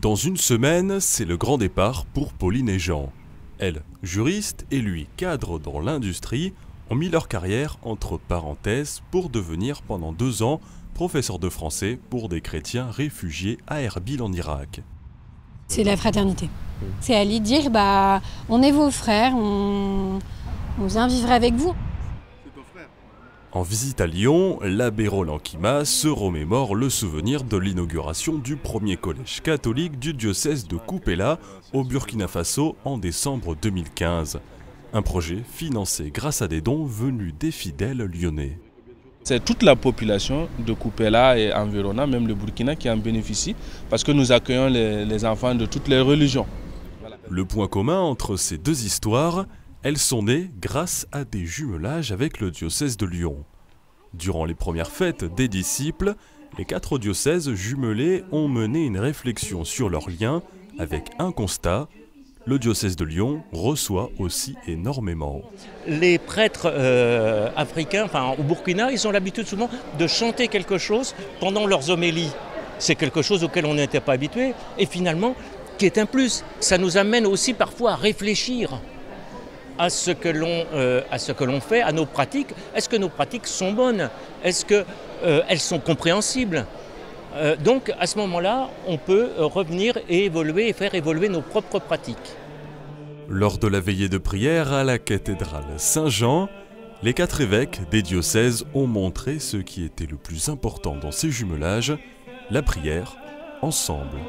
Dans une semaine, c'est le grand départ pour Pauline et Jean. Elle, juriste, et lui, cadre dans l'industrie, ont mis leur carrière entre parenthèses pour devenir pendant 2 ans professeur de français pour des chrétiens réfugiés à Erbil en Irak. C'est la fraternité. C'est aller dire, on est vos frères, on vient vivre avec vous. En visite à Lyon, l'abbé Roland Kima se remémore le souvenir de l'inauguration du premier collège catholique du diocèse de Kupela au Burkina Faso en décembre 2015. Un projet financé grâce à des dons venus des fidèles lyonnais. C'est toute la population de Kupela et environnant, même le Burkina, qui en bénéficie parce que nous accueillons les enfants de toutes les religions. Le point commun entre ces deux histoires, elles sont nées grâce à des jumelages avec le diocèse de Lyon. Durant les premières fêtes des disciples, les 4 diocèses jumelés ont mené une réflexion sur leurs liens avec un constat: le diocèse de Lyon reçoit aussi énormément. Les prêtres africains, au Burkina, ils ont l'habitude souvent de chanter quelque chose pendant leurs homélies. C'est quelque chose auquel on n'était pas habitué et finalement qui est un plus. Ça nous amène aussi parfois à réfléchir à ce que l'on fait, à nos pratiques. Est-ce que nos pratiques sont bonnes? Est-ce qu'elles sont compréhensibles? Donc à ce moment-là, on peut revenir et évoluer et faire évoluer nos propres pratiques. Lors de la veillée de prière à la cathédrale Saint-Jean, les 4 évêques des diocèses ont montré ce qui était le plus important dans ces jumelages: la prière ensemble.